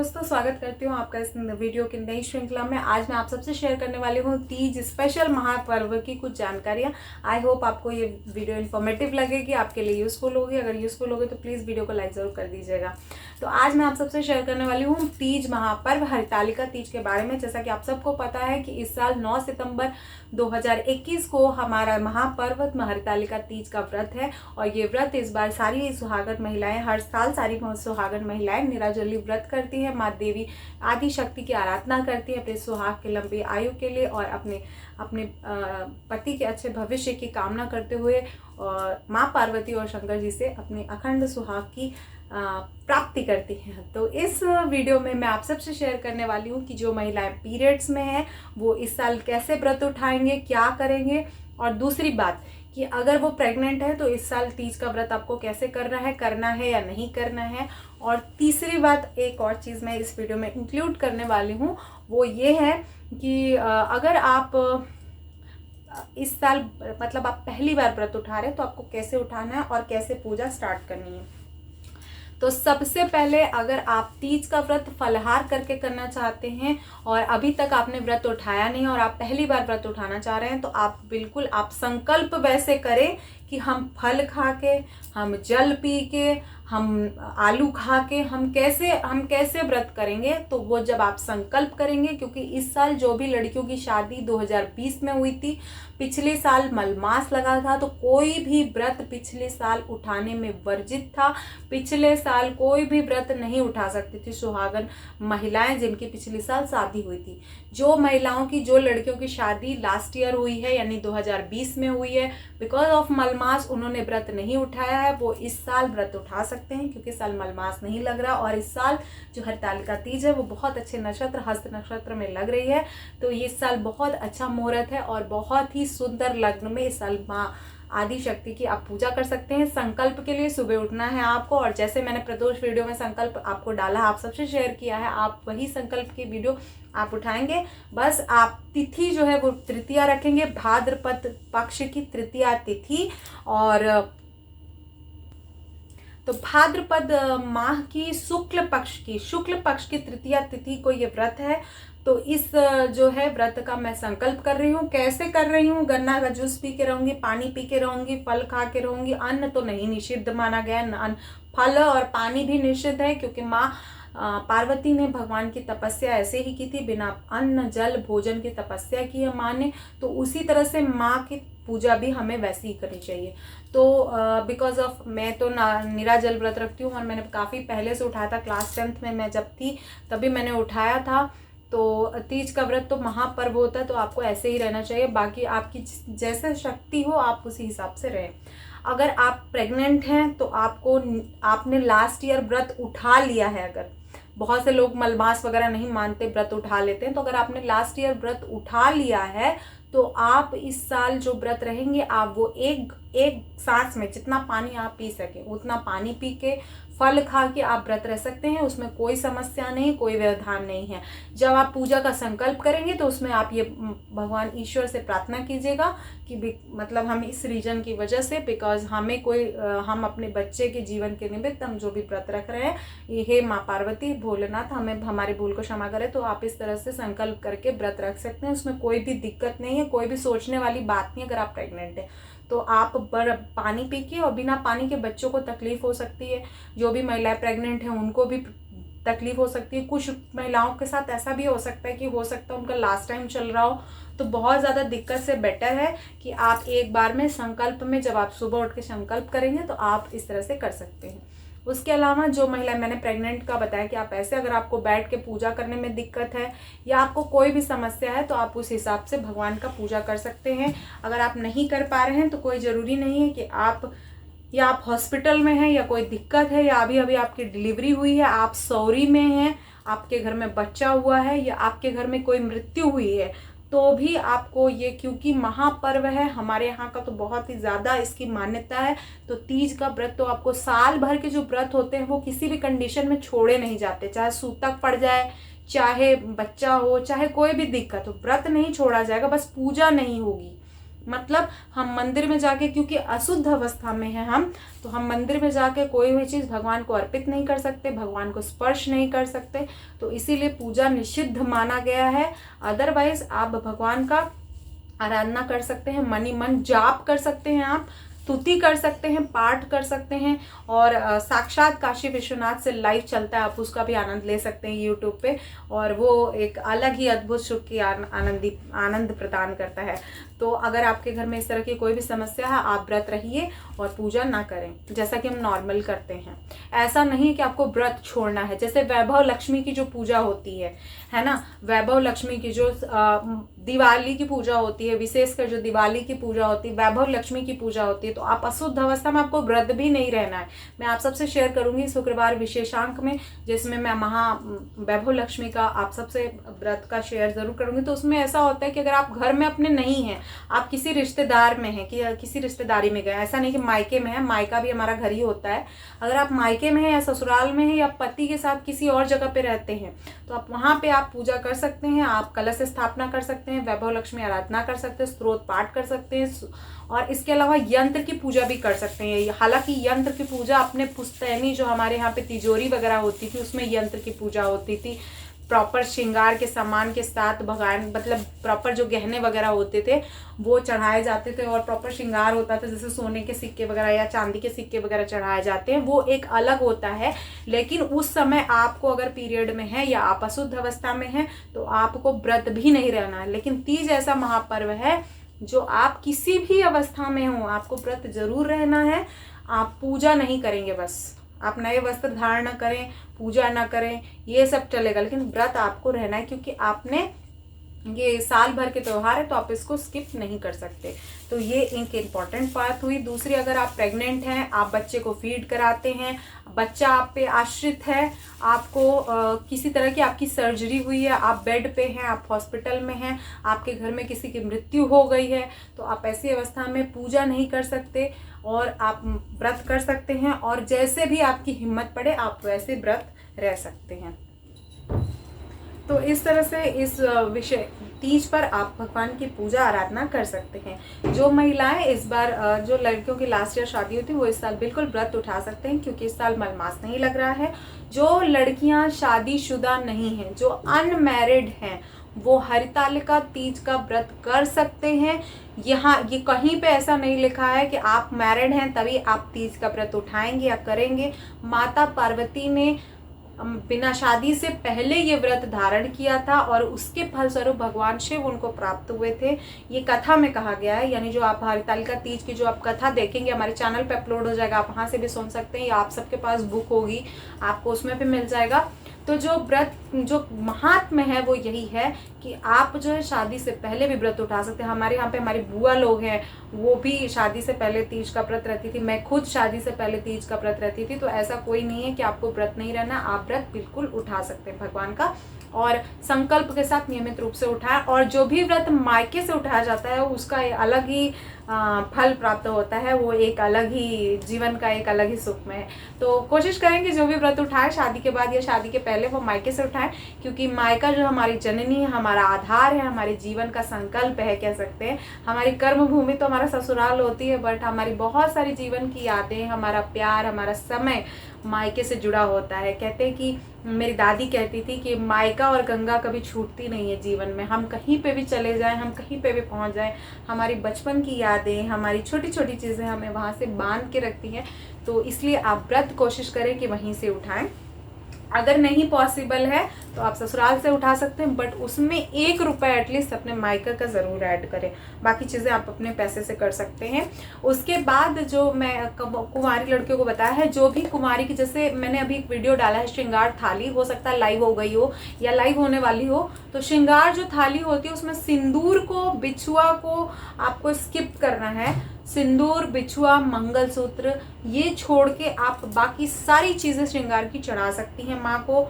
दोस्तों, स्वागत करती हूँ आपका इस वीडियो की नई श्रृंखला में। आज मैं आप सबसे शेयर करने वाली हूँ तीज स्पेशल महापर्व की कुछ जानकारियाँ। आई होप आपको ये वीडियो इन्फॉर्मेटिव लगेगी, आपके लिए यूज़फुल होगी। अगर यूज़फुल होगी तो प्लीज़ वीडियो को लाइक ज़रूर कर दीजिएगा। तो आज मैं आप सबसे शेयर करने वाली हूँ तीज महापर्व हरितालिका तीज के बारे में। जैसा कि आप सबको पता है कि इस साल 9 सितंबर 2021 को हमारा महापर्व हरितालिका तीज का व्रत है। और ये व्रत इस बार सारी सुहागन महिलाएं, हर साल सारी सुहागन महिलाएं निराजली व्रत करती है, माँ देवी आदि शक्ति की आराधना करती है अपने सुहाग की लंबी आयु के लिए और अपने पति के अच्छे भविष्य की कामना करते हुए और माँ पार्वती और शंकर जी से अपनी अखंड सुहाग की प्राप्ति करती हैं। तो इस वीडियो में मैं आप सबसे शेयर करने वाली हूँ कि जो महिलाएं पीरियड्स में हैं वो इस साल कैसे व्रत उठाएंगे, क्या करेंगे। और दूसरी बात कि अगर वो प्रेग्नेंट है तो इस साल तीज का व्रत आपको कैसे करना है या नहीं करना है। और तीसरी बात, एक और चीज़ मैं इस वीडियो में इंक्लूड करने वाली हूँ, वो ये है कि अगर आप इस साल मतलब आप पहली बार व्रत उठा रहे हैं तो आपको कैसे उठाना है और कैसे पूजा स्टार्ट करनी है। तो सबसे पहले अगर आप तीज का व्रत फलाहार करके करना चाहते हैं और अभी तक आपने व्रत उठाया नहीं और आप पहली बार व्रत उठाना चाह रहे हैं तो आप बिल्कुल संकल्प वैसे करें कि हम फल खा के, हम जल पी के, हम आलू खा के हम कैसे व्रत करेंगे। तो वो जब आप संकल्प करेंगे, क्योंकि इस साल जो भी लड़कियों की शादी 2020 में हुई थी, पिछले साल मलमास लगा था, तो कोई भी व्रत पिछले साल उठाने में वर्जित था। पिछले साल कोई भी व्रत नहीं उठा सकती थी सुहागन महिलाएं जिनकी पिछले साल शादी हुई थी। जो लड़कियों की शादी लास्ट ईयर हुई है यानी 2020 में हुई है, बिकॉज ऑफ मलमास उन्होंने व्रत नहीं उठाया है, वो इस साल व्रत उठा सकते हैं क्योंकि साल मलमास नहीं लग रहा। और इस साल जो हरितालिका तीज है वो बहुत अच्छे नक्षत्र हस्त नक्षत्र में लग रही है, तो ये साल बहुत अच्छा मुहूर्त है और बहुत ही सुंदर लग्न में इस साल माँ आदि शक्ति की आप पूजा कर सकते हैं। संकल्प के लिए सुबह उठना है आपको, और जैसे मैंने प्रदोष वीडियो में संकल्प आपको डाला, आप सबसे शेयर किया है, आप वही संकल्प की वीडियो आप उठाएंगे। बस आप तिथि जो है वो तृतीया रखेंगे, भाद्रपद पक्ष की तृतीया तिथि। और तो भाद्रपद माह की शुक्ल पक्ष की तृतीया तिथि को ये व्रत है। तो इस जो है व्रत का मैं संकल्प कर रही हूँ। कैसे कर रही हूँ? गन्ना का जूस पी के रहूंगी, पानी पी के रहूंगी, फल खा के रहूंगी। अन्न तो नहीं निषिद्ध माना गया है, फल और पानी भी निषिद्ध है, क्योंकि माँ पार्वती ने भगवान की तपस्या ऐसे ही की थी, बिना अन्न जल भोजन की तपस्या की है माँ ने। तो उसी तरह से माँ की पूजा भी हमें वैसे ही करनी चाहिए। तो बिकॉज ऑफ मैं तो निराजल व्रत रखती हूँ और मैंने काफ़ी पहले से उठाया था, क्लास 10th में मैं जब थी तभी मैंने उठाया था। तो तीज का व्रत तो महापर्व होता है, तो आपको ऐसे ही रहना चाहिए। बाकी आपकी जैसे शक्ति हो आप उसी हिसाब से रहें। अगर आप प्रेग्नेंट हैं तो आपने लास्ट ईयर व्रत उठा लिया है, अगर बहुत से लोग मलमास वगैरह नहीं मानते, व्रत उठा लेते हैं, तो अगर आपने लास्ट ईयर व्रत उठा लिया है तो आप इस साल जो व्रत रहेंगे आप वो एक सांस में जितना पानी आप पी सके उतना पानी पी के, फल खा के आप व्रत रह सकते हैं। उसमें कोई समस्या नहीं, कोई व्यवधान नहीं है। जब आप पूजा का संकल्प करेंगे तो उसमें आप ये भगवान ईश्वर से प्रार्थना कीजिएगा कि मतलब हम इस रीजन की वजह से, बिकॉज हम अपने बच्चे के जीवन के निमित्त हम जो भी व्रत रख रहे हैं, ये हे माँ पार्वती भोलेनाथ हमें हमारी भूल को क्षमा करें। तो आप इस तरह से संकल्प करके व्रत रख सकते हैं, उसमें कोई भी दिक्कत नहीं है, कोई भी सोचने वाली बात नहीं। अगर आप प्रेग्नेंट हैं तो आप पानी पी के, और बिना पानी के बच्चों को तकलीफ हो सकती है, जो भी महिलाएं प्रेग्नेंट हैं उनको भी तकलीफ हो सकती है। कुछ महिलाओं के साथ ऐसा भी हो सकता है कि उनका लास्ट टाइम चल रहा हो, तो बहुत ज़्यादा दिक्कत से बेटर है कि आप एक बार में संकल्प में, जब आप सुबह उठ के संकल्प करेंगे तो आप इस तरह से कर सकते हैं। उसके अलावा जो महिला, मैंने प्रेग्नेंट का बताया कि आप ऐसे, अगर आपको बैठ के पूजा करने में दिक्कत है या आपको कोई भी समस्या है तो आप उस हिसाब से भगवान का पूजा कर सकते हैं। अगर आप नहीं कर पा रहे हैं तो कोई ज़रूरी नहीं है कि आप हॉस्पिटल में हैं या कोई दिक्कत है या अभी आपकी डिलीवरी हुई है, आप सौरी में हैं, आपके घर में बच्चा हुआ है या आपके घर में कोई मृत्यु हुई है, तो भी आपको ये, क्योंकि महापर्व है हमारे यहाँ का तो बहुत ही ज़्यादा इसकी मान्यता है। तो तीज का व्रत तो आपको साल भर के जो व्रत होते हैं वो किसी भी कंडीशन में छोड़े नहीं जाते, चाहे सूतक पड़ जाए, चाहे बच्चा हो, चाहे कोई भी दिक्कत हो, व्रत नहीं छोड़ा जाएगा, बस पूजा नहीं होगी। मतलब हम मंदिर में जाके, क्योंकि अशुद्ध अवस्था में है हम, तो हम मंदिर में जाके कोई भी चीज़ भगवान को अर्पित नहीं कर सकते, भगवान को स्पर्श नहीं कर सकते, तो इसीलिए पूजा निषिद्ध माना गया है। अदरवाइज आप भगवान का आराधना कर सकते हैं, मनी मन जाप कर सकते हैं, आप स्तुति कर सकते हैं, पाठ कर सकते हैं, और साक्षात काशी विश्वनाथ से लाइव चलता है, आप उसका भी आनंद ले सकते हैं यूट्यूब पे, और वो एक अलग ही अद्भुत सुख की आनंद प्रदान करता है। तो अगर आपके घर में इस तरह की कोई भी समस्या है, आप व्रत रहिए और पूजा ना करें जैसा कि हम नॉर्मल करते हैं। ऐसा नहीं कि आपको व्रत छोड़ना है। जैसे वैभव लक्ष्मी की जो पूजा होती है ना, वैभव लक्ष्मी की जो दिवाली की पूजा होती है, विशेषकर जो दिवाली की पूजा होती है, वैभव लक्ष्मी की पूजा होती है, तो आप अशुद्ध अवस्था में आपको व्रत भी नहीं रहना है। मैं आप सबसे शेयर करूंगी शुक्रवार विशेषांक में, जिसमें मैं वैभव लक्ष्मी का आप सबसे व्रत का शेयर जरूर करूंगी। तो उसमें ऐसा होता है कि अगर आप घर में अपने नहीं हैं, आप किसी रिश्तेदार में हैं कि किसी रिश्तेदारी में गए, ऐसा नहीं कि मायके में है, मायका भी हमारा घर ही होता है। अगर आप मायके में हैं या ससुराल में हैं या पति के साथ किसी और जगह पे रहते हैं, तो आप वहाँ पे आप पूजा कर सकते हैं, आप कलश स्थापना कर सकते हैं, वैभव लक्ष्मी आराधना कर सकते हैं, स्तोत्र पाठ कर सकते हैं, और इसके अलावा यंत्र की पूजा भी कर सकते हैं। हालांकि यंत्र की पूजा अपने पुश्तैनी जो हमारे यहाँ पे तिजोरी वगैरह होती थी, उसमें यंत्र की पूजा होती थी, प्रॉपर श्रृंगार के सामान के साथ भगवान, मतलब प्रॉपर जो गहने वगैरह होते थे वो चढ़ाए जाते थे, और प्रॉपर श्रृंगार होता था, जैसे सोने के सिक्के वगैरह या चांदी के सिक्के वगैरह चढ़ाए जाते हैं, वो एक अलग होता है। लेकिन उस समय आपको अगर पीरियड में है या आप अशुद्ध अवस्था में है तो आपको व्रत भी नहीं रहना है। लेकिन तीज ऐसा महापर्व है जो आप किसी भी अवस्था में हो, आपको व्रत जरूर रहना है। आप पूजा नहीं करेंगे, बस आप नए वस्त्र धारण न करें, पूजा ना करें, ये सब चलेगा, लेकिन व्रत आपको रहना है, क्योंकि आपने ये साल भर के त्यौहार है तो आप इसको स्किप नहीं कर सकते। तो ये एक इम्पॉर्टेंट बात हुई। दूसरी, अगर आप प्रेग्नेंट हैं, आप बच्चे को फीड कराते हैं, बच्चा आप पे आश्रित है, आपको किसी तरह की आपकी सर्जरी हुई है, आप बेड पे हैं, आप हॉस्पिटल में हैं, आपके घर में किसी की मृत्यु हो गई है, तो आप ऐसी अवस्था में पूजा नहीं कर सकते और आप व्रत कर सकते हैं, और जैसे भी आपकी हिम्मत पड़े आप वैसे व्रत रह सकते हैं। तो इस तरह से इस विषय तीज पर आप भगवान की पूजा आराधना कर सकते हैं। जो महिलाएं इस बार, जो लड़कियों की लास्ट ईयर शादी होती है, वो इस साल बिल्कुल व्रत उठा सकते हैं, क्योंकि इस साल मलमास नहीं लग रहा है। जो लड़कियां शादीशुदा नहीं हैं, जो अनमैरिड हैं, वो हरितालिका तीज का व्रत कर सकते हैं। यहाँ ये कहीं पे ऐसा नहीं लिखा है कि आप मैरिड हैं तभी आप तीज का व्रत उठाएंगे या करेंगे। माता पार्वती ने बिना शादी से पहले ये व्रत धारण किया था और उसके फलस्वरूप भगवान शिव उनको प्राप्त हुए थे। ये कथा में कहा गया है, यानी जो आप हरितालिका तीज की जो आप कथा देखेंगे, हमारे चैनल पे अपलोड हो जाएगा, आप वहाँ से भी सुन सकते हैं, या आप सबके पास बुक होगी, आपको उसमें भी मिल जाएगा। तो जो व्रत, जो महात्म्य है वो यही है कि आप जो है शादी से पहले भी व्रत उठा सकते हैं। हमारे यहाँ पे हमारी बुआ लोग हैं, वो भी शादी से पहले तीज का व्रत रहती थी, मैं खुद शादी से पहले तीज का व्रत रहती थी। तो ऐसा कोई नहीं है कि आपको व्रत नहीं रहना, आप व्रत बिल्कुल उठा सकते हैं भगवान का, और संकल्प के साथ नियमित रूप से उठाएं। और जो भी व्रत मायके से उठाया जाता है उसका अलग ही फल प्राप्त होता है, वो एक अलग ही जीवन का एक अलग ही सुख में है। तो कोशिश करेंगे जो भी व्रत उठाए शादी के बाद या शादी के पहले वो मायके से उठाएं, क्योंकि मायका जो हमारी जननी है, हमारा आधार है, हमारे जीवन का संकल्प है, कह सकते हैं। हमारी कर्म भूमि तो हमारा ससुराल होती है, बट हमारी बहुत सारी जीवन की यादें, हमारा प्यार, हमारा समय मायके से जुड़ा होता है। कहते हैं कि मेरी दादी कहती थी कि मायका और गंगा कभी छूटती नहीं है जीवन में। हम कहीं पे भी चले जाएं, हम कहीं पे भी पहुंच जाएं, हमारी बचपन की यादें, हमारी छोटी छोटी चीज़ें हमें वहाँ से बांध के रखती हैं। तो इसलिए आप व्रत कोशिश करें कि वहीं से उठाएं। अगर नहीं पॉसिबल है तो आप ससुराल से उठा सकते हैं, बट उसमें 1 रुपये एटलीस्ट अपने मायका का ज़रूर ऐड करें। बाकी चीज़ें आप अपने पैसे से कर सकते हैं। उसके बाद जो मैं कुंवारी लड़कियों को बताया है, जो भी कुंवारी की, जैसे मैंने अभी एक वीडियो डाला है श्रृंगार थाली, हो सकता है लाइव हो गई हो या लाइव होने वाली हो। तो श्रृंगार जो थाली होती है उसमें सिंदूर को, बिछुआ को आपको स्किप करना है। सिंदूर, बिछुआ, मंगलसूत्र ये छोड़ के आप बाकी सारी चीज़ें श्रृंगार की चढ़ा सकती हैं माँ को।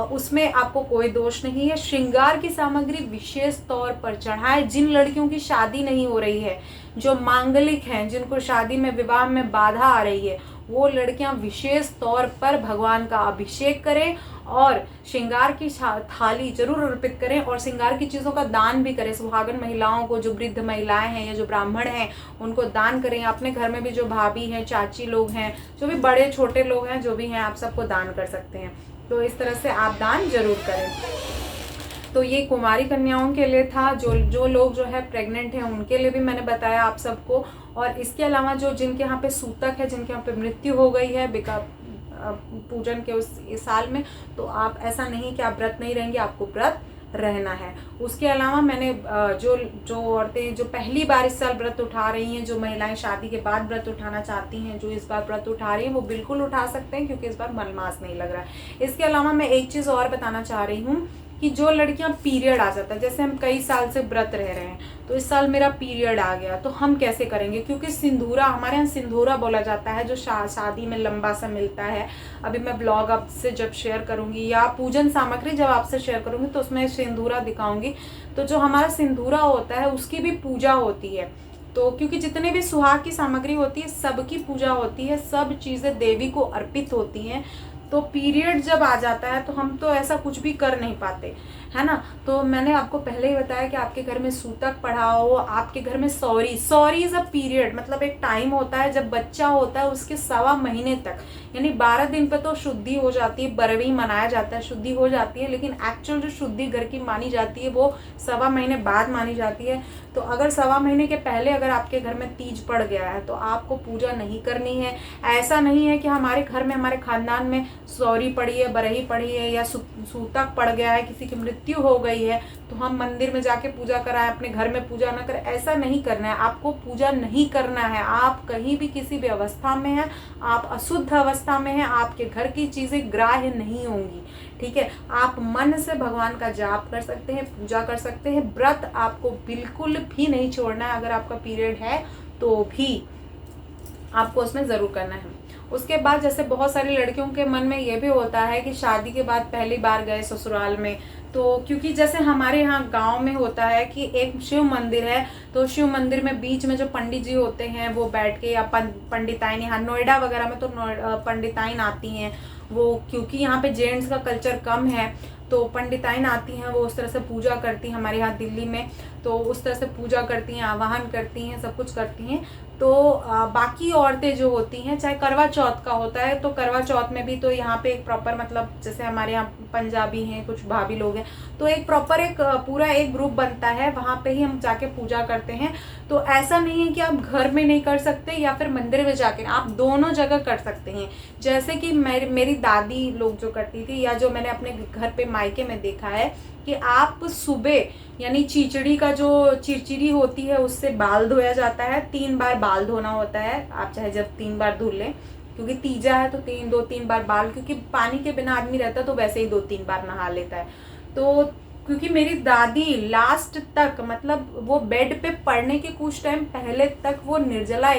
उसमें आपको कोई दोष नहीं है। श्रृंगार की सामग्री विशेष तौर पर चढ़ाएं। जिन लड़कियों की शादी नहीं हो रही है, जो मांगलिक हैं, जिनको शादी में, विवाह में बाधा आ रही है, वो लड़कियां विशेष तौर पर भगवान का अभिषेक करें और श्रृंगार की थाली जरूर अर्पित करें और श्रृंगार की चीज़ों का दान भी करें। सुहागन महिलाओं को, जो वृद्ध महिलाएं हैं या जो ब्राह्मण हैं, उनको दान करें। अपने घर में भी जो भाभी हैं, चाची लोग हैं, जो भी बड़े छोटे लोग हैं, जो भी हैं, आप सबको दान कर सकते हैं। तो इस तरह से आप दान जरूर करें। तो ये कुमारी कन्याओं के लिए था। जो लोग जो है प्रेग्नेंट हैं उनके लिए भी मैंने बताया आप सबको। और इसके अलावा जो जिनके यहाँ पे सूतक है, जिनके यहाँ पे मृत्यु हो गई है पूजन के उस साल में, तो आप ऐसा नहीं कि आप व्रत नहीं रहेंगे, आपको व्रत रहना है। उसके अलावा मैंने जो औरतें जो पहली बार इस साल व्रत उठा रही हैं, जो महिलाएं शादी के बाद व्रत उठाना चाहती हैं, जो इस बार व्रत उठा रही हैं, वो बिल्कुल उठा सकते हैं, क्योंकि इस बार मलमास नहीं लग रहा है। इसके अलावा मैं एक चीज़ और बताना चाह रही हूँ कि जो लड़कियां पीरियड आ जाता है, जैसे हम कई साल से व्रत रह रहे हैं, तो इस साल मेरा पीरियड आ गया, तो हम कैसे करेंगे? क्योंकि सिंदूरा, हमारे यहाँ सिंदूरा बोला जाता है, जो शादी में लंबा सा मिलता है। अभी मैं ब्लॉग आपसे जब शेयर करूंगी या पूजन सामग्री जब आपसे शेयर करूंगी तो उसमें सिंदूरा दिखाऊंगी। तो जो हमारा सिंदूरा होता है उसकी भी पूजा होती है। तो क्योंकि जितने भी सुहाग की सामग्री होती है सबकी पूजा होती है, सब चीज़ें देवी को अर्पित होती हैं। तो पीरियड जब आ जाता है तो हम तो ऐसा कुछ भी कर नहीं पाते, है ना। तो मैंने आपको पहले ही बताया कि आपके घर में सूतक पड़ा हो, आपके घर में सॉरी इज अ पीरियड, मतलब एक टाइम होता है जब बच्चा होता है उसके 1.25 महीने तक, यानी 12 दिन पे तो शुद्धि हो जाती है, बरवी मनाया जाता है, शुद्धि हो जाती है, लेकिन एक्चुअल जो शुद्धि घर की मानी जाती है वो 1.25 महीने बाद मानी जाती है। तो अगर 1.25 महीने के पहले अगर आपके घर में तीज पड़ गया है तो आपको पूजा नहीं करनी है। ऐसा नहीं है कि हमारे घर में, हमारे खानदान में सौरी पड़ी है, बरही पड़ी है या सूतक पड़ गया है, किसी की मृत्यु हो गई है, तो हम मंदिर में जाके पूजा कराएं, अपने घर में पूजा ना करें। ऐसा नहीं करना है, आपको पूजा नहीं करना है। आप कहीं भी किसी भी अवस्था में हैं, आप अशुद्ध अवस्था में हैं, आपके घर की चीज़ें ग्राह्य नहीं होंगी, ठीक है। आप मन से भगवान का जाप कर सकते हैं, पूजा कर सकते हैं। व्रत आपको बिल्कुल भी नहीं छोड़ना है, अगर आपका पीरियड है तो भी आपको उसमें ज़रूर करना है। उसके बाद जैसे बहुत सारी लड़कियों के मन में ये भी होता है कि शादी के बाद पहली बार गए ससुराल में, तो क्योंकि जैसे हमारे यहाँ गांव में होता है कि एक शिव मंदिर है, तो शिव मंदिर में बीच में जो पंडित जी होते हैं वो बैठ के, या पंडिताइन, यहाँ नोएडा वगैरह में तो पंडिताइन आती हैं वो, क्योंकि यहाँ पे जेंट्स का कल्चर कम है तो पंडिताइन आती हैं, वो उस तरह से पूजा करती हैं। हमारे यहाँ दिल्ली में तो उस तरह से पूजा करती हैं, आवाहन करती हैं, सब कुछ करती हैं। तो बाकी औरतें जो होती हैं, चाहे करवा चौथ का होता है, तो करवा चौथ में भी तो यहाँ पे एक प्रॉपर, मतलब जैसे हमारे यहाँ पंजाबी हैं, कुछ भाभी लोग हैं, तो एक प्रॉपर एक पूरा एक ग्रुप बनता है, वहाँ पे ही हम जाके पूजा करते हैं। तो ऐसा नहीं है कि आप घर में नहीं कर सकते या फिर मंदिर में जाके, आप दोनों जगह कर सकते हैं। जैसे कि मेरी दादी लोग जो करती थी, या जो मैंने अपने घर पे मायके में देखा है कि आप सुबह यानी चीचड़ी का जो चिरचिरी होती है उससे बाल धोया जाता है, 3 बार बाल धोना होता है। आप चाहे जब 3 बार धुल लें, क्योंकि तीजा है तो 2-3 बार बाल, क्योंकि पानी के बिना आदमी रहता तो वैसे ही 2-3 बार नहा लेता है। तो क्योंकि मेरी दादी लास्ट तक, मतलब वो बेड पे पड़ने के कुछ टाइम पहले तक वो निर्जला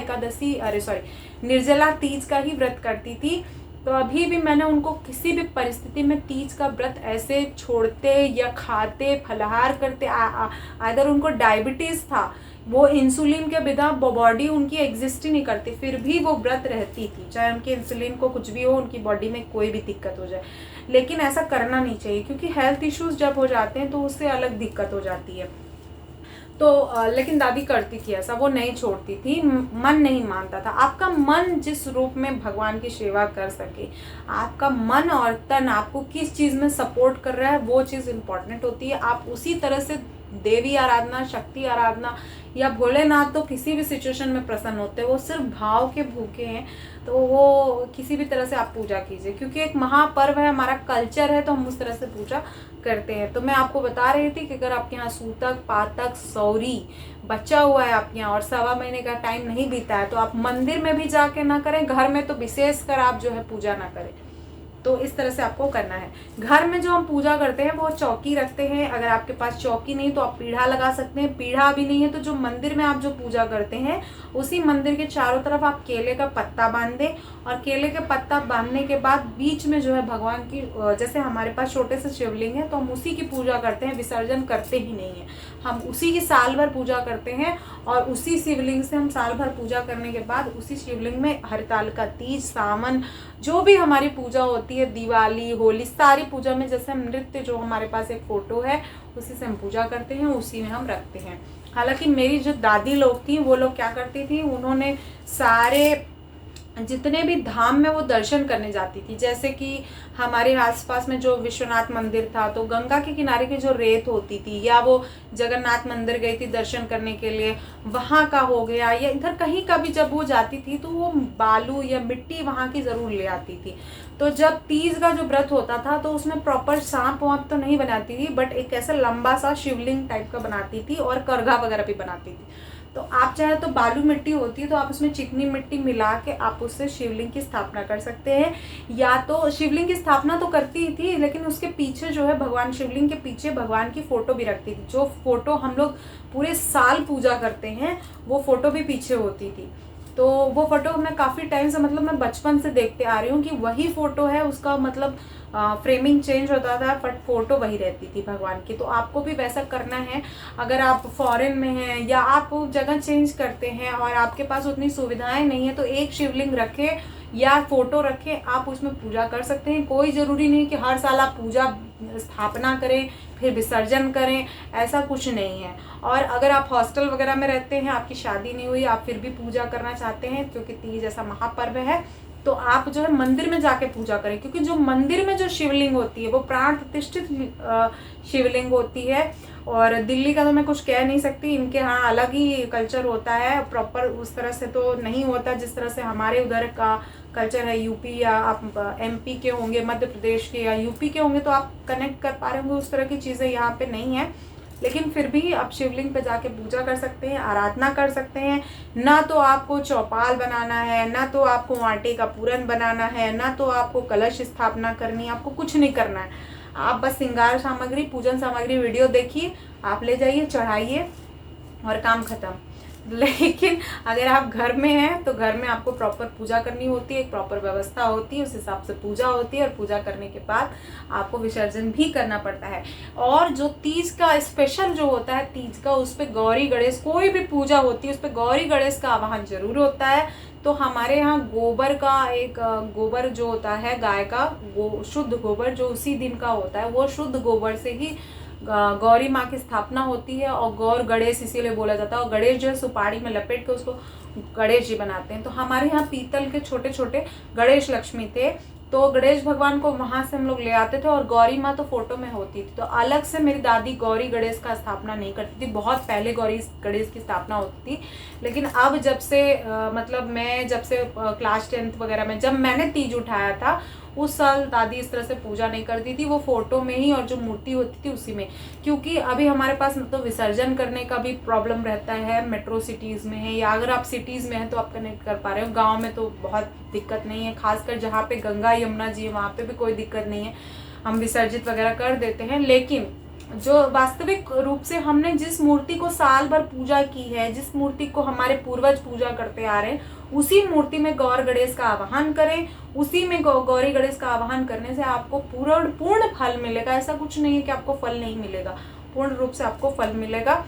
तीज का ही व्रत करती थी। तो अभी भी मैंने उनको किसी भी परिस्थिति में तीज का व्रत ऐसे छोड़ते या खाते, फलाहार करते, अगर उनको डायबिटीज़ था, वो इंसुलिन के बिना बॉडी उनकी एग्जिस्ट ही नहीं करती, फिर भी वो व्रत रहती थी, चाहे उनके इंसुलिन को कुछ भी हो, उनकी बॉडी में कोई भी दिक्कत हो जाए। लेकिन ऐसा करना नहीं चाहिए, क्योंकि हेल्थ इश्यूज जब हो जाते हैं तो उससे अलग दिक्कत हो जाती है। तो लेकिन दादी करती थी ऐसा, वो नहीं छोड़ती थी, मन नहीं मानता था। आपका मन जिस रूप में भगवान की सेवा कर सके, आपका मन और तन आपको किस चीज़ में सपोर्ट कर रहा है, वो चीज़ इम्पॉर्टेंट होती है। आप उसी तरह से देवी आराधना, शक्ति आराधना या भोलेनाथ तो किसी भी सिचुएशन में प्रसन्न होते हैं, वो सिर्फ भाव के भूखे हैं। तो वो किसी भी तरह से आप पूजा कीजिए, क्योंकि एक महापर्व है, हमारा कल्चर है, तो हम उस तरह से पूजा करते हैं। तो मैं आपको बता रही थी कि अगर आपके यहाँ सूतक, पातक, सौरी बचा हुआ है आपके यहाँ और 1.25 महीने का टाइम नहीं बीता है, तो आप मंदिर में भी जाके ना करें, घर में तो विशेषकर आप जो है पूजा ना करें। तो इस तरह से आपको करना है। घर में जो हम पूजा करते हैं वो चौकी रखते हैं, अगर आपके पास चौकी नहीं तो आप पीढ़ा लगा सकते हैं, पीढ़ा भी नहीं है तो जो मंदिर में आप जो पूजा करते हैं उसी मंदिर के चारों तरफ आप केले का पत्ता बांध दें, और केले के पत्ता बांधने के बाद बीच में जो है भगवान की, जैसे हमारे पास छोटे से शिवलिंग है तो हम उसी की पूजा करते हैं, विसर्जन करते ही नहीं है। हम उसी की साल भर पूजा करते हैं और उसी शिवलिंग से हम साल भर पूजा करने के बाद उसी शिवलिंग में हरतालिका तीज, सावन, जो भी हमारी पूजा होती है, दिवाली, होली, सारी पूजा में जैसे हम नृत्य, जो हमारे पास एक फ़ोटो है उसी से हम पूजा करते हैं, उसी में हम रखते हैं। हालांकि मेरी जो दादी लोग थी वो लोग क्या करती थी, उन्होंने सारे जितने भी धाम में वो दर्शन करने जाती थी, जैसे कि हमारे आसपास में जो विश्वनाथ मंदिर था तो गंगा के किनारे की जो रेत होती थी, या वो जगन्नाथ मंदिर गई थी दर्शन करने के लिए, वहाँ का हो गया, या इधर कहीं का भी जब वो जाती थी तो वो बालू या मिट्टी वहाँ की ज़रूर ले आती थी। तो जब तीज का जो व्रत होता था तो उसमें प्रॉपर सांप वाप तो नहीं बनाती थी, बट एक ऐसा लंबा सा शिवलिंग टाइप का बनाती थी और करघा वगैरह भी बनाती थी। तो आप चाहे तो बालू मिट्टी होती है तो आप उसमें चिकनी मिट्टी मिला के आप उससे शिवलिंग की स्थापना कर सकते हैं, या तो शिवलिंग की स्थापना तो करती ही थी लेकिन उसके पीछे जो है भगवान, शिवलिंग के पीछे भगवान की फ़ोटो भी रखती थी। जो फ़ोटो हम लोग पूरे साल पूजा करते हैं वो फ़ोटो भी पीछे होती थी। तो वो फ़ोटो मैं काफ़ी टाइम से, मतलब मैं बचपन से देखते आ रही हूँ कि वही फ़ोटो है, उसका मतलब फ्रेमिंग चेंज होता था बट फ़ोटो वही रहती थी भगवान की। तो आपको भी वैसा करना है। अगर आप फॉरेन में हैं या आप जगह चेंज करते हैं और आपके पास उतनी सुविधाएं नहीं है तो एक शिवलिंग रखें या फ़ोटो रखें, आप उसमें पूजा कर सकते हैं। कोई ज़रूरी नहीं कि हर साल आप पूजा स्थापना करें फिर विसर्जन करें, ऐसा कुछ नहीं है। और अगर आप हॉस्टल वगैरह में रहते हैं, आपकी शादी नहीं हुई, आप फिर भी पूजा करना चाहते हैं क्योंकि तीज ऐसा महापर्व है, तो आप जो है मंदिर में जाके पूजा करें, क्योंकि जो मंदिर में जो शिवलिंग होती है वो प्राण प्रतिष्ठित शिवलिंग होती है। और दिल्ली का तो मैं कुछ कह नहीं सकती, इनके यहाँ अलग ही कल्चर होता है, प्रॉपर उस तरह से तो नहीं होता जिस तरह से हमारे उधर का कल्चर है। यूपी या आप एमपी के होंगे, मध्य प्रदेश के या यूपी के होंगे तो आप कनेक्ट कर पा रहे होंगे, उस तरह की चीज़ें यहाँ पे नहीं है। लेकिन फिर भी आप शिवलिंग पे जाके पूजा कर सकते हैं, आराधना कर सकते हैं। ना तो आपको चौपाल बनाना है, ना तो आपको आटे का पूरन बनाना है, ना तो आपको कलश स्थापना करनी है, आपको कुछ नहीं करना है। आप बस श्रृंगार सामग्री, पूजन सामग्री वीडियो देखिए, आप ले जाइए, चढ़ाइए और काम खत्म। लेकिन अगर आप घर में हैं तो घर में आपको प्रॉपर पूजा करनी होती है, एक प्रॉपर व्यवस्था होती है, उस हिसाब से पूजा होती है और पूजा करने के बाद आपको विसर्जन भी करना पड़ता है। और जो तीज का स्पेशल जो होता है, तीज का उस पर गौरी गणेश, कोई भी पूजा होती है उस पर गौरी गणेश का आवाहन जरूर होता है। तो हमारे यहाँ गोबर का एक गोबर जो होता है गाय का, शुद्ध गोबर जो उसी दिन का होता है, वो शुद्ध गोबर से ही गौरी माँ की स्थापना होती है। और गौर गणेश इसीलिए बोला जाता है। और गणेश जो है सुपारी में लपेट के उसको गणेश जी बनाते हैं। तो हमारे यहाँ पीतल के छोटे छोटे गणेश लक्ष्मी थे, तो गणेश भगवान को वहाँ से हम लोग ले आते थे। और गौरी माँ तो फोटो में होती थी, तो अलग से मेरी दादी गौरी गणेश का स्थापना नहीं करती थी। बहुत पहले गौरी गणेश की स्थापना होती थी, लेकिन अब जब से मतलब मैं जब से क्लास 10th वगैरह में जब मैंने तीज उठाया था, उस साल दादी इस तरह से पूजा नहीं करती थी, वो फोटो में ही और जो मूर्ति होती थी उसी में। क्योंकि अभी हमारे पास तो विसर्जन करने का भी प्रॉब्लम रहता है, मेट्रो सिटीज़ में है, या अगर आप सिटीज़ में हैं तो आप कनेक्ट कर पा रहे हो, गांव में तो बहुत दिक्कत नहीं है। खासकर जहाँ पे गंगा यमुना जी है वहाँ पे भी कोई दिक्कत नहीं है, हम विसर्जित वगैरह कर देते हैं। लेकिन जो वास्तविक रूप से हमने जिस मूर्ति को साल भर पूजा की है, जिस मूर्ति को हमारे पूर्वज पूजा करते आ रहे हैं, उसी मूर्ति में गौर गणेश का आवाहन करें। उसी में गौरी गणेश का आवाहन करने से आपको पूर्ण फल मिलेगा। ऐसा कुछ नहीं है कि आपको फल नहीं मिलेगा, पूर्ण रूप से आपको फल मिलेगा।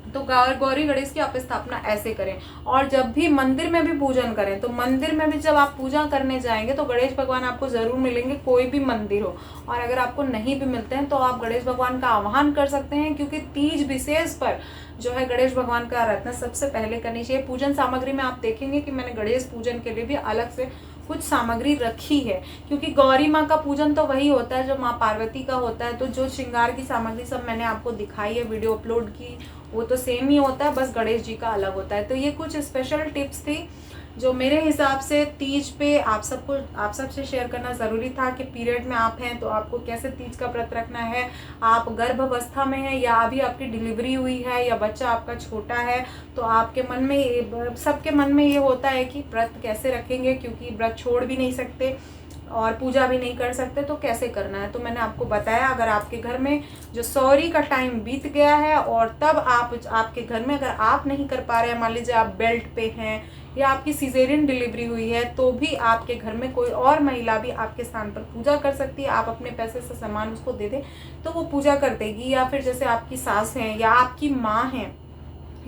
तो गौरी गणेश की आप स्थापना ऐसे करें। और जब भी मंदिर में भी पूजन करें, तो मंदिर में भी जब आप पूजा करने जाएंगे तो गणेश भगवान आपको जरूर मिलेंगे, कोई भी मंदिर हो। और अगर आपको नहीं भी मिलते हैं तो आप गणेश भगवान का आह्वान कर सकते हैं, क्योंकि तीज विशेष पर जो है गणेश भगवान का आराधना सबसे पहले करनी चाहिए। पूजन सामग्री में आप देखेंगे कि मैंने गणेश पूजन के लिए भी अलग से कुछ सामग्री रखी है, क्योंकि गौरी माँ का पूजन तो वही होता है जो माँ पार्वती का होता है। तो जो श्रृंगार की सामग्री सब मैंने आपको दिखाई है, वीडियो अपलोड की, वो तो सेम ही होता है, बस गणेश जी का अलग होता है। तो ये कुछ स्पेशल टिप्स थी जो मेरे हिसाब से तीज पे आप सबसे शेयर करना ज़रूरी था कि पीरियड में आप हैं तो आपको कैसे तीज का व्रत रखना है। आप गर्भावस्था में हैं या अभी आपकी डिलीवरी हुई है या बच्चा आपका छोटा है, तो आपके मन में, सबके मन में ये होता है कि व्रत कैसे रखेंगे, क्योंकि व्रत छोड़ भी नहीं सकते और पूजा भी नहीं कर सकते, तो कैसे करना है। तो मैंने आपको बताया। अगर आपके घर में जो सॉरी का टाइम बीत गया है और तब आपके घर में अगर आप नहीं कर पा रहे हैं, मान लीजिए आप बेल्ट पे हैं या आपकी सिजेरियन डिलीवरी हुई है तो भी आपके घर में कोई और महिला भी आपके स्थान पर पूजा कर सकती है। आप अपने पैसे से सामान उसको दे दें तो वो पूजा कर देगी। या फिर जैसे आपकी सास हैं या आपकी माँ हैं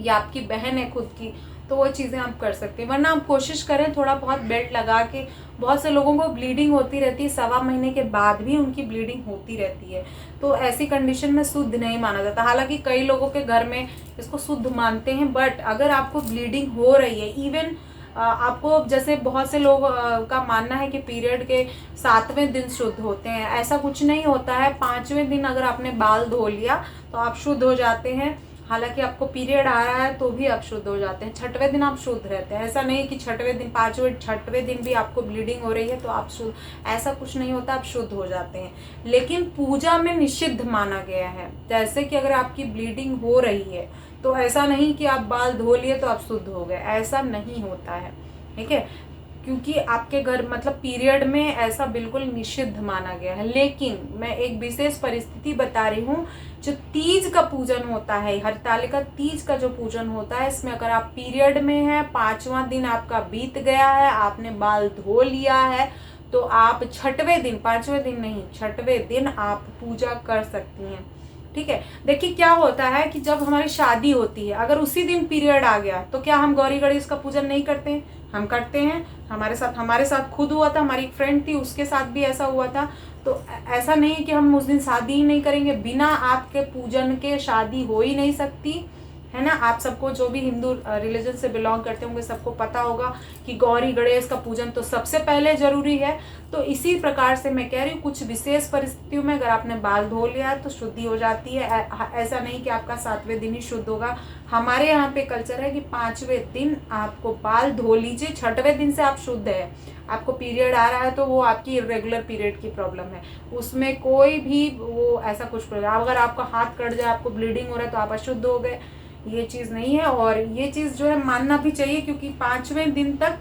या आपकी बहन है खुद की, तो वो चीज़ें आप कर सकते हैं। वरना आप कोशिश करें थोड़ा बहुत बेल्ट लगा के, बहुत से लोगों को ब्लीडिंग होती रहती है, 1.25 महीने के बाद भी उनकी ब्लीडिंग होती रहती है, तो ऐसी कंडीशन में शुद्ध नहीं माना जाता। हालांकि कई लोगों के घर में इसको शुद्ध मानते हैं, बट अगर आपको ब्लीडिंग हो रही है, इवन आपको जैसे बहुत से लोग का मानना है कि पीरियड के 7वें दिन शुद्ध होते हैं, ऐसा कुछ नहीं होता है। 5वें दिन अगर आपने बाल धो लिया तो आप शुद्ध हो जाते हैं। हालांकि आपको पीरियड आ रहा है तो भी आप शुद्ध हो जाते हैं। 6वें दिन आप शुद्ध रहते हैं। ऐसा नहीं कि 6वें दिन 6वें दिन भी आपको ब्लीडिंग हो रही है तो आप शुद्ध, ऐसा कुछ नहीं होता, आप शुद्ध हो जाते हैं। लेकिन पूजा में निषिद्ध माना गया है। जैसे कि अगर आपकी ब्लीडिंग हो रही है तो ऐसा नहीं कि आप बाल धो लिए तो आप शुद्ध हो गए, ऐसा नहीं होता है, ठीक है। क्योंकि आपके घर मतलब पीरियड में ऐसा बिल्कुल निषिद्ध माना गया है। लेकिन मैं एक विशेष परिस्थिति बता रही हूँ, जो तीज का पूजन होता है, हरतालिका तीज का जो पूजन होता है, इसमें अगर आप पीरियड में हैं, 5वां दिन आपका बीत गया है, आपने बाल धो लिया है, तो आप 6वें दिन, 5वें दिन नहीं, 6वें दिन आप पूजा कर सकती हैं, ठीक है। देखिए क्या होता है कि जब हमारी शादी होती है, अगर उसी दिन पीरियड आ गया तो क्या हम गौरी गणेश का पूजन नहीं करते हैं? हम करते हैं। हमारे साथ खुद हुआ था, हमारी एक फ्रेंड थी, उसके साथ भी ऐसा हुआ था। तो ऐसा नहीं है कि हम उस दिन शादी ही नहीं करेंगे। बिना आपके पूजन के शादी हो ही नहीं सकती, है ना। आप सबको जो भी हिंदू रिलीजन से बिलोंग करते होंगे सबको पता होगा कि गौरी गणेश का पूजन तो सबसे पहले जरूरी है। तो इसी प्रकार से मैं कह रही हूँ, कुछ विशेष परिस्थितियों में अगर आपने बाल धो लिया तो शुद्धि हो जाती है। ऐसा नहीं कि आपका 7वें दिन ही शुद्ध होगा। हमारे यहाँ पे कल्चर है कि 5वें दिन आपको बाल धो लीजिए। 6वें दिन से आप शुद्ध है। आपको पीरियड आ रहा है तो वो आपकी इरेगुलर पीरियड की प्रॉब्लम है, उसमें कोई भी वो ऐसा कुछ प्रॉब्लम। अगर आपका हाथ कट जाए, आपको ब्लीडिंग हो रहा है तो आप अशुद्ध हो गए, ये चीज़ नहीं है। और ये चीज़ जो है मानना भी चाहिए, क्योंकि 5वें दिन तक,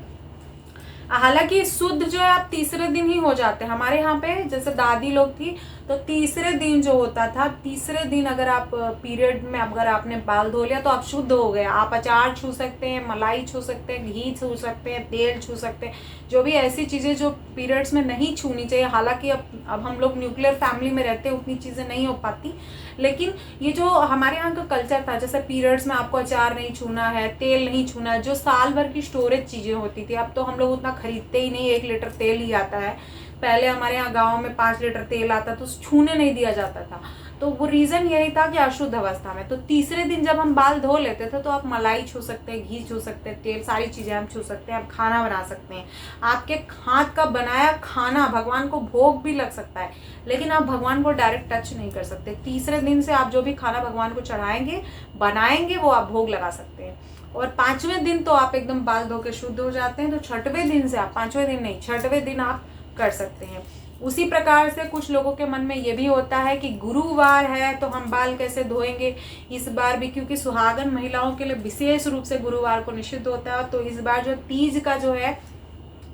हालांकि शुद्ध जो है आप तीसरे दिन ही हो जाते हैं। हमारे यहाँ पे जैसे दादी लोग थी तो तीसरे दिन जो होता था, तीसरे दिन अगर आप पीरियड में अगर आपने बाल धो लिया तो आप शुद्ध हो गए। आप अचार छू सकते हैं, मलाई छू सकते हैं, घी छू सकते हैं, तेल छू सकते हैं, जो भी ऐसी चीज़ें जो पीरियड्स में नहीं छूनी चाहिए। हालांकि अब हम लोग न्यूक्लियर फैमिली में रहते हैं, उतनी चीज़ें नहीं हो पाती, लेकिन ये जो हमारे यहाँ का कल्चर था, जैसे पीरियड्स में आपको अचार नहीं छूना है, तेल नहीं छूना है, जो साल भर की स्टोरेज चीज़ें होती थी। अब तो हम लोग उतना खरीदते ही नहीं, 1 लीटर तेल ही आता है। पहले हमारे यहाँ गाँव में 5 लीटर तेल आता तो छूने नहीं दिया जाता था। तो वो रीज़न यही था कि अशुद्ध अवस्था में। तो तीसरे दिन जब हम बाल धो लेते थे तो आप मलाई छू सकते हैं, घी छू सकते हैं, तेल, सारी चीज़ें हम छू सकते हैं। आप खाना बना सकते हैं, आपके हाथ का बनाया खाना भगवान को भोग भी लग सकता है, लेकिन आप भगवान को डायरेक्ट टच नहीं कर सकते। तीसरे दिन से आप जो भी खाना भगवान को चढ़ाएंगे, बनाएंगे, वो आप भोग लगा सकते हैं। और 5वें दिन तो आप एकदम बाल धो के शुद्ध हो जाते हैं। तो 6वें दिन से आप, 5वें दिन नहीं, 6वें दिन आप कर सकते हैं। उसी प्रकार से कुछ लोगों के मन में ये भी होता है कि गुरुवार है तो हम बाल कैसे धोएंगे इस बार भी, क्योंकि सुहागन महिलाओं के लिए विशेष रूप से गुरुवार को निषिद्ध होता है। तो इस बार जो तीज का जो है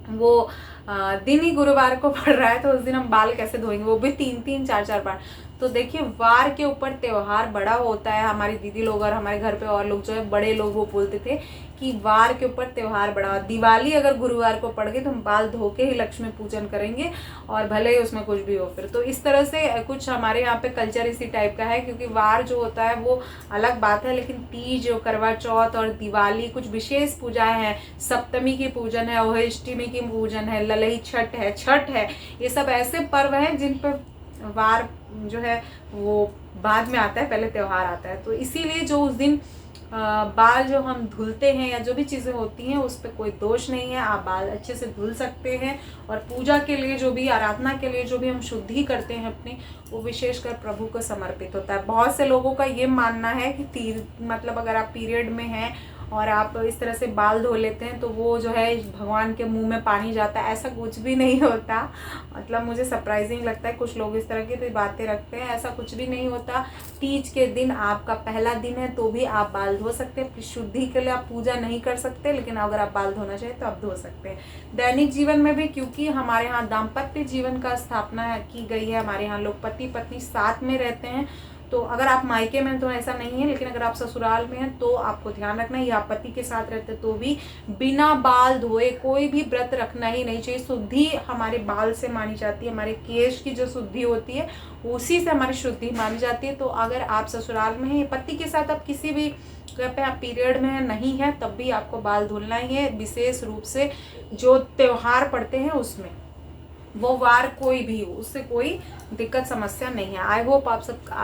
वो दिन ही गुरुवार को पड़ रहा है, तो उस दिन हम बाल कैसे धोएंगे, वो भी 3-3, 4-4 बार। तो देखिए, वार के ऊपर त्योहार बड़ा होता है। हमारी दीदी लोग और हमारे घर पे और लोग जो है बड़े लोग वो बोलते थे कि वार के ऊपर त्योहार बड़ा। दिवाली अगर गुरुवार को पड़ गई तो हम बाल धो के ही लक्ष्मी पूजन करेंगे, और भले ही उसमें कुछ भी हो फिर। तो इस तरह से कुछ हमारे यहाँ पे कल्चर इसी टाइप का है, क्योंकि वार जो होता है वो अलग बात है, लेकिन तीज, करवा चौथ और दिवाली कुछ विशेष पूजाएं हैं। सप्तमी की पूजन है, अष्टमी की पूजन है, ललई छठ है, ये सब ऐसे पर्व हैं जिन पर वार जो है वो बाद में आता है, पहले त्योहार आता है। तो इसीलिए जो उस दिन बाल जो हम धुलते हैं या जो भी चीज़ें होती हैं उस पर कोई दोष नहीं है, आप बाल अच्छे से धुल सकते हैं। और पूजा के लिए जो भी, आराधना के लिए जो भी हम शुद्धि करते हैं अपनी, वो विशेषकर प्रभु को समर्पित होता है। बहुत से लोगों का ये मानना है कि मतलब अगर आप पीरियड में हैं और आप इस तरह से बाल धो लेते हैं तो वो जो है भगवान के मुंह में पानी जाता है। ऐसा कुछ भी नहीं होता। मतलब मुझे सरप्राइजिंग लगता है, कुछ लोग इस तरह की तो बातें रखते हैं, ऐसा कुछ भी नहीं होता। तीज के दिन आपका पहला दिन है तो भी आप बाल धो सकते हैं। शुद्धि के लिए आप पूजा नहीं कर सकते, लेकिन अगर आप बाल धोना चाहें तो आप धो सकते हैं। दैनिक जीवन में भी, क्योंकि हमारे यहाँ दाम्पत्य जीवन का स्थापना की गई है, हमारे यहाँ लोग पति पत्नी साथ में रहते हैं, तो अगर आप मायके में हैं तो ऐसा नहीं है, लेकिन अगर आप ससुराल में हैं तो आपको ध्यान रखना है, या आप पति के साथ रहते तो भी बिना बाल धोए कोई भी व्रत रखना ही नहीं चाहिए। शुद्धि हमारे बाल से मानी जाती है, हमारे केश की जो शुद्धि होती है उसी से हमारी शुद्धि मानी जाती है। तो अगर आप ससुराल में हैं, पति के साथ आप किसी भी पे आप पीरियड में नहीं है, तब भी आपको बाल धुलना ही है। विशेष रूप से जो त्योहार पड़ते हैं उसमें, वो वार कोई भी हो, उससे कोई दिक्कत समस्या नहीं है। आई होप आप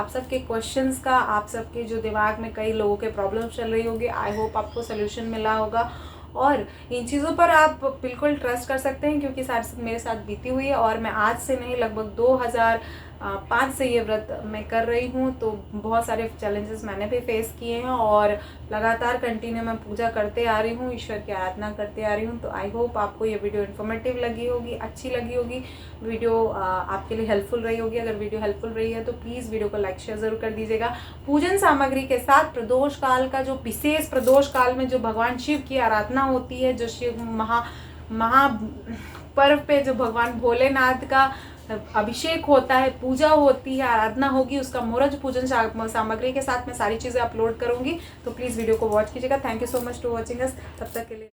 सबके क्वेश्चंस का, आप सबके जो दिमाग में कई लोगों के प्रॉब्लम चल रही होगी, आई होप आपको सोल्यूशन मिला होगा। और इन चीज़ों पर आप बिल्कुल ट्रस्ट कर सकते हैं, क्योंकि मेरे साथ बीती हुई है और मैं आज से नहीं, लगभग 2005 से ये व्रत मैं कर रही हूँ। तो बहुत सारे चैलेंजेस मैंने भी फेस किए हैं और लगातार कंटिन्यू मैं पूजा करते आ रही हूँ, ईश्वर की आराधना करते आ रही हूँ। तो आई होप आपको ये वीडियो इन्फॉर्मेटिव लगी होगी, अच्छी लगी होगी, वीडियो आपके लिए हेल्पफुल रही होगी। अगर वीडियो हेल्पफुल रही है तो प्लीज़ वीडियो को लाइक शेयर ज़रूर कर दीजिएगा। पूजन सामग्री के साथ प्रदोष काल का जो विशेष प्रदोष काल में जो भगवान शिव की आराधना होती है, जो शिव महा पर्व पे जो भगवान भोलेनाथ का अभिषेक होता है, पूजा होती है, आराधना होगी, उसका मुहूर्त पूजन सामग्री के साथ मैं सारी चीज़ें अपलोड करूंगी। तो प्लीज़ वीडियो को वॉच कीजिएगा। Thank you so much to watching us. तब तक के लिए